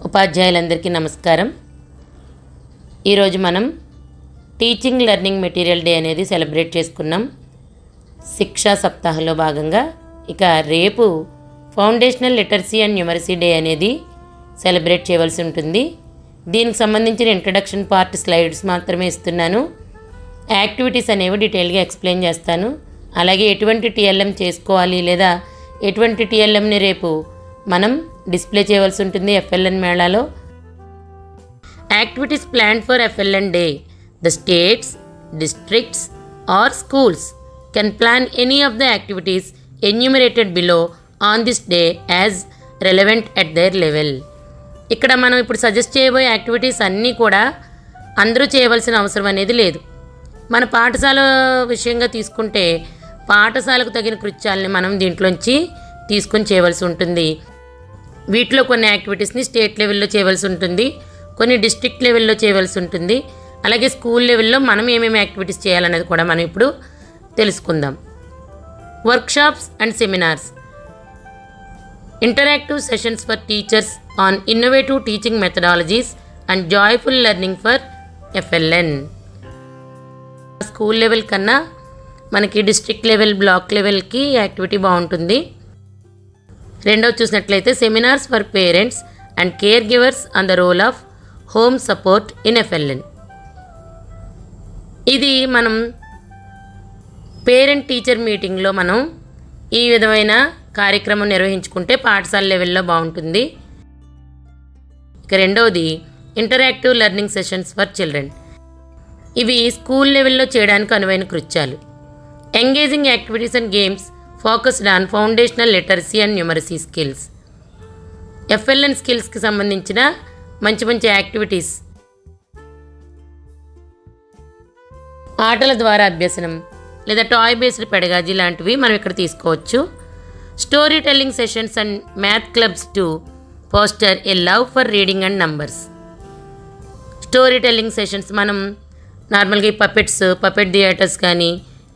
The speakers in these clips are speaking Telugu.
ఉపాధ్యాయులందరికీ నమస్కారం. ఈరోజు మనం టీచింగ్ లెర్నింగ్ మెటీరియల్ డే అనేది సెలబ్రేట్ చేసుకున్నాం. శిక్షా సప్తాహంలో భాగంగా ఇక రేపు foundational literacy and numeracy day అనేది సెలబ్రేట్ చేయవలసి ఉంటుంది. దీనికి సంబంధించిన ఇంట్రడక్షన్ పార్ట్ స్లైడ్స్ మాత్రమే ఇస్తున్నాను. యాక్టివిటీస్ అనేవి డీటెయిల్గా ఎక్స్ప్లెయిన్ చేస్తాను. అలాగే ఎటువంటి టీఎల్ఎం చేసుకోవాలి లేదా ఎటువంటి టీఎల్ఎంని రేపు మనం డిస్ప్లే చేయవలసి ఉంటుంది ఎఫ్ఎల్ఎన్ మేళాలో. Activities planned for FLN day. The states, districts or schools can plan any of the activities enumerated below on this day as relevant at their level. ఇక్కడ మనం ఇప్పుడు సజెస్ట్ చేయబోయే యాక్టివిటీస్ అన్నీ కూడా అందరూ చేయవలసిన అవసరం అనేది లేదు. మన పాఠశాల విషయంగా తీసుకుంటే పాఠశాలకు తగిన కృత్యాలని మనం దీంట్లోంచి తీసుకొని చేయవలసి ఉంటుంది. వీటిలో కొన్ని యాక్టివిటీస్ని స్టేట్ లెవెల్లో చేయవలసి ఉంటుంది, కొన్ని డిస్ట్రిక్ట్ లెవెల్లో చేయవలసి ఉంటుంది. అలాగే స్కూల్ లెవెల్లో మనం ఏమేమి యాక్టివిటీస్ చేయాలనేది కూడా మనం ఇప్పుడు తెలుసుకుందాం. Workshops and seminars. Interactive sessions for teachers on innovative teaching methodologies and joyful learning for FLN. School level కన్నా మనకి డిస్ట్రిక్ట్ లెవెల్, బ్లాక్ లెవెల్కి యాక్టివిటీ బాగుంటుంది. రెండవ చూసినట్లయితే seminars for parents and caregivers on the role of home support in FLN. ఇది మనం పేరెంట్ టీచర్ మీటింగ్లో మనం ఈ విధమైన కార్యక్రమం నిర్వహించుకుంటే పాఠశాల లెవెల్లో బాగుంటుంది. ఇక రెండవది interactive learning sessions for children. ఇవి స్కూల్ లెవెల్లో చేయడానికి అనువైన కృత్యాలు. Engaging activities and games focused on foundational literacy and numeracy skills. FLN స్కిల్స్కి సంబంధించిన మంచి మంచి యాక్టివిటీస్. ఆటల ద్వారా అభ్యసనం లేదా టాయ్ బేస్డ్ పెడగాజీ లాంటివి మనం ఇక్కడ తీసుకోవచ్చు. Story telling sessions and math clubs to foster A love for reading and numbers. Story telling sessions మనం నార్మల్గా ఈ పపెట్ థియేటర్స్ కానీ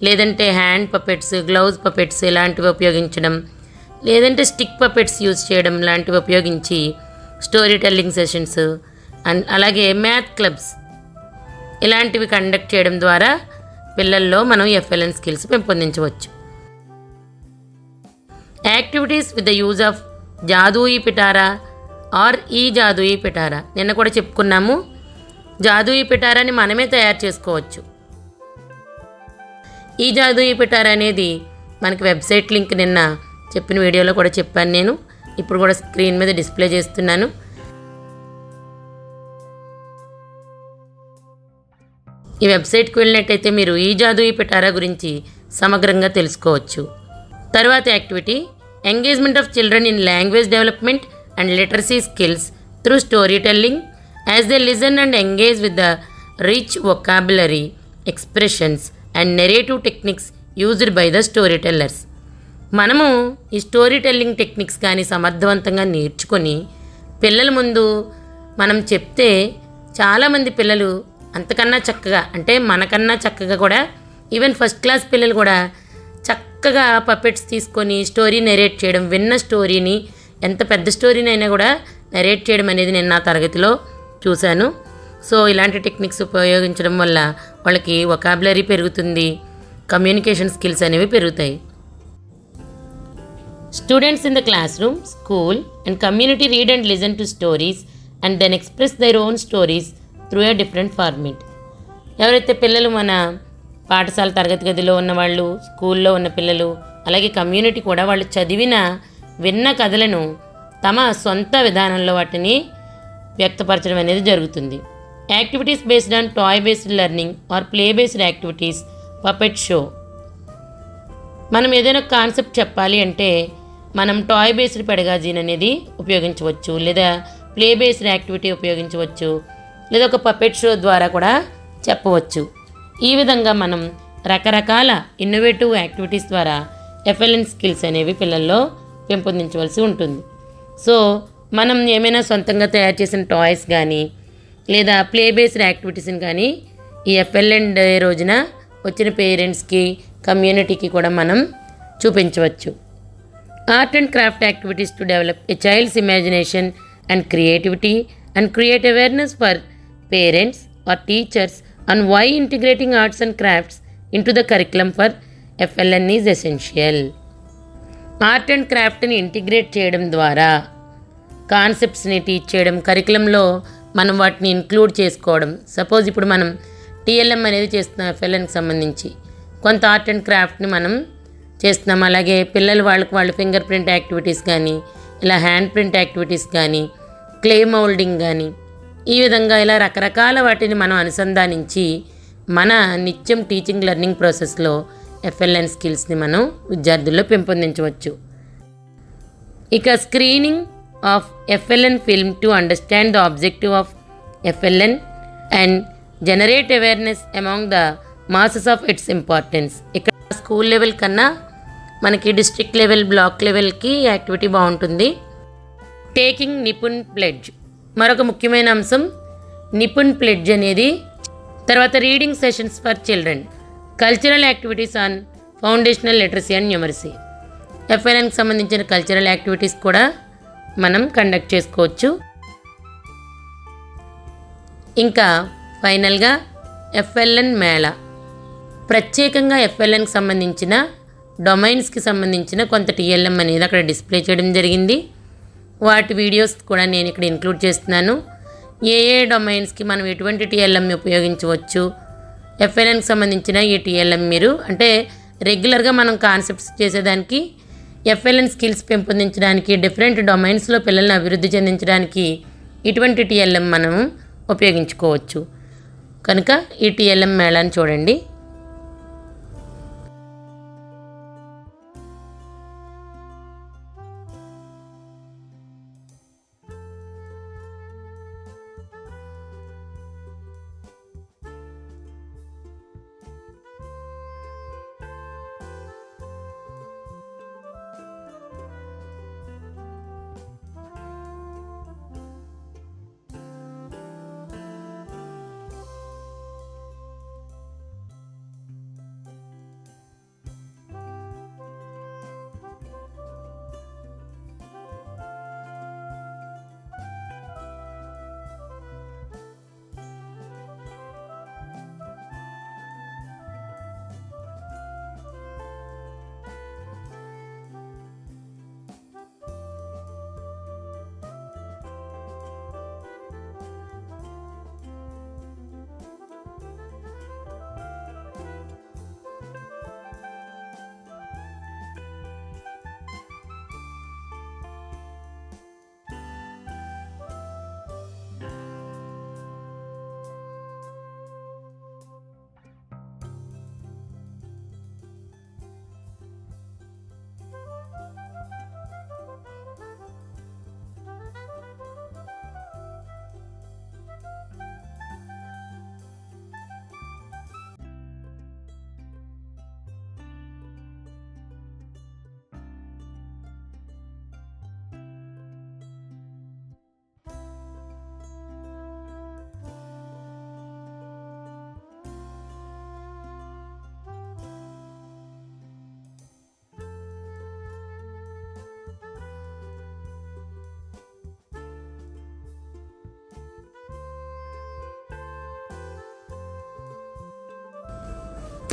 లేదంటే హ్యాండ్ పపెట్స్, గ్లౌజ్ పపెట్స్ ఇలాంటివి ఉపయోగించడం, లేదంటే స్టిక్ పపెట్స్ యూజ్ చేయడం లాంటివి ఉపయోగించి స్టోరీ టెల్లింగ్ సెషన్స్ అండ్ అలాగే మ్యాథ్ క్లబ్స్ ఇలాంటివి కండక్ట్ చేయడం ద్వారా పిల్లల్లో మనం ఎఫ్ఎల్ఎన్ స్కిల్స్ పెంపొందించవచ్చు. Activities with the use of Jadui Pitara or e Jadui పిటారా. నిన్న కూడా చెప్పుకున్నాము, జాదూయి పిటారాని మనమే తయారు చేసుకోవచ్చు. ఈ జాదూయి పిటారా అనేది మనకి వెబ్సైట్ లింక్ నిన్న చెప్పిన వీడియోలో కూడా చెప్పాను నేను. ఇప్పుడు కూడా స్క్రీన్ మీద డిస్ప్లే చేస్తున్నాను. ఈ వెబ్సైట్కి వెళ్ళినట్టయితే మీరు ఈ జాదూయి పిటారా గురించి సమగ్రంగా తెలుసుకోవచ్చు. తర్వాత activity engagement of children in language development and literacy skills through story telling as they listen and engage with the rich vocabulary, expressions and narrative techniques used by the story tellers. మనము ఈ స్టోరీ టెల్లింగ్ టెక్నిక్స్ కానీ సమర్థవంతంగా నేర్చుకొని పిల్లల ముందు మనం చెప్తే చాలామంది పిల్లలు అంతకన్నా చక్కగా, అంటే మనకన్నా చక్కగా కూడా, ఈవెన్ ఫస్ట్ క్లాస్ పిల్లలు కూడా చక్కగా పపెట్స్ తీసుకొని స్టోరీ నెరేట్ చేయడం, విన్న స్టోరీని ఎంత పెద్ద స్టోరీనైనా కూడా నెరేట్ చేయడం అనేది నేను నా తరగతిలో చూశాను. సో ఇలాంటి టెక్నిక్స్ ఉపయోగించడం వల్ల వాళ్ళకి వొకాబులరీ పెరుగుతుంది, కమ్యూనికేషన్ స్కిల్స్ అనేవి పెరుగుతాయి. Students in the classroom, school and community read and listen to stories and then express their own stories through a different format. ఎవరైతే పిల్లలు మన పాఠశాల తరగతి గదిలో ఉన్నవాళ్ళు, స్కూల్లో ఉన్న పిల్లలు, అలాగే కమ్యూనిటీ కూడా వాళ్ళు చదివిన విన్న కథలను తమ సొంత విధానంలో వాటిని వ్యక్తపరచడం అనేది జరుగుతుంది. Activities based on toy based learning or play based activities, puppet show. మనం ఏదైనా కాన్సెప్ట్ చెప్పాలి అంటే మనం టాయ్ బేస్డ్ పెడగాజీని అనేది ఉపయోగించవచ్చు, లేదా ప్లే బేస్డ్ యాక్టివిటీ ఉపయోగించవచ్చు, లేదా ఒక పపెట్ షో ద్వారా కూడా చెప్పవచ్చు. ఈ విధంగా మనం రకరకాల ఇన్నోవేటివ్ యాక్టివిటీస్ ద్వారా ఎఫ్ఎల్ఎన్ స్కిల్స్ అనేవి పిల్లల్లో పెంపొందించవలసి ఉంటుంది. సో మనం ఏమైనా సొంతంగా తయారు చేసిన టాయ్స్ కానీ లేదా ప్లే బేస్డ్ యాక్టివిటీస్ని కానీ ఈ ఎఫ్ఎల్ఎన్ డే రోజున వచ్చిన పేరెంట్స్కి, కమ్యూనిటీకి కూడా మనం చూపించవచ్చు. Art and craft activities to develop a child's imagination and creativity and create awareness for parents or teachers on why integrating arts and crafts into the curriculum for FLN is essential. Art and క్రాఫ్ట్ని ఇంటిగ్రేట్ చేయడం ద్వారా కాన్సెప్ట్స్ని టీచ్ చేయడం, కరికులంలో మనం వాటిని ఇంక్లూడ్ చేసుకోవడం. సపోజ్ ఇప్పుడు మనం టీఎల్ఎం అనేది చేస్తున్నాం ఎఫ్ఎల్ఎన్కి సంబంధించి, కొంత ఆర్ట్ అండ్ క్రాఫ్ట్ని మనం చేస్తున్నాం. అలాగే పిల్లలు వాళ్ళ ఫింగర్ ప్రింట్ యాక్టివిటీస్ కానీ, ఇలా హ్యాండ్ ప్రింట్ యాక్టివిటీస్ కానీ, క్లే మౌల్డింగ్ కానీ, ఈ విధంగా ఇలా రకరకాల వాటిని మనం అనుసంధానించి మన నిత్యం టీచింగ్ లెర్నింగ్ ప్రాసెస్లో ఎఫ్ఎల్ఎన్ స్కిల్స్ని మనం విద్యార్థుల్లో పెంపొందించవచ్చు. ఇక screening of FLN film to understand the objective of FLN and generate awareness among the masses of its importance. ఇక్కడ స్కూల్ లెవెల్ కన్నా మనకి డిస్ట్రిక్ట్ లెవెల్, బ్లాక్ లెవెల్కి యాక్టివిటీ బాగుంటుంది. టేకింగ్ నిపుణ్ ప్లెడ్జ్ మరొక ముఖ్యమైన అంశం. నిపుణ్ ప్లెడ్జ్ అనేది తర్వాత reading sessions for children, cultural activities on foundational literacy and numeracy. ఎఫ్ఎల్ఎన్కి సంబంధించిన కల్చరల్ యాక్టివిటీస్ కూడా మనం కండక్ట్ చేసుకోవచ్చు. ఇంకా ఫైనల్గా ఎఫ్ఎల్ఎన్ మేళా, ప్రత్యేకంగా ఎఫ్ఎల్ఎన్కి సంబంధించిన డొమైన్స్కి సంబంధించిన కొంత టీఎల్ఎం అనేది అక్కడ డిస్ప్లే చేయడం జరిగింది. వాటి వీడియోస్ కూడా నేను ఇక్కడ ఇంక్లూడ్ చేస్తున్నాను. ఏ డొమైన్స్కి మనం ఎటువంటి టీఎల్ఎంని ఉపయోగించవచ్చు, ఎఫ్ఎల్ఎన్కి సంబంధించిన ఈ టీఎల్ఎం మీరు అంటే రెగ్యులర్గా మనం కాన్సెప్ట్స్ చేసేదానికి, ఎఫ్ఎల్ఎన్ స్కిల్స్ పెంపొందించడానికి, డిఫరెంట్ డొమైన్స్లో పిల్లల్ని అభివృద్ధి చెందించడానికి ఇటువంటి టీఎల్ఎం మనం ఉపయోగించుకోవచ్చు. కనుక ఈ టీఎల్ఎం మేళాని చూడండి.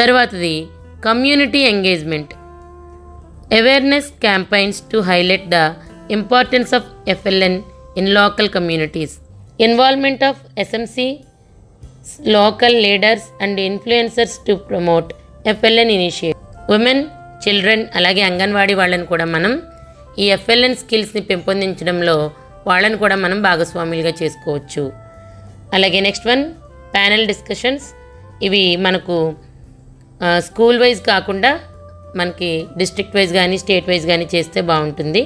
తర్వాతది community engagement, awareness campaigns to highlight the importance of FLN in local communities, involvement of SMC, local leaders and influencers to promote FLN initiative. Women, children అలాగే అంగన్వాడీ వాళ్ళని కూడా మనం ఈ ఎఫ్ఎల్ఎన్ స్కిల్స్ని పెంపొందించడంలో వాళ్ళని కూడా మనం భాగస్వాములుగా చేసుకోవచ్చు. అలాగే నెక్స్ట్ వన్ ప్యానెల్ డిస్కషన్స్. ఇవి మనకు స్కూల్ వైజ్ కాకుండా మనకి డిస్ట్రిక్ట్ వైజ్ కానీ స్టేట్ వైజ్ కానీ చేస్తే బాగుంటుంది.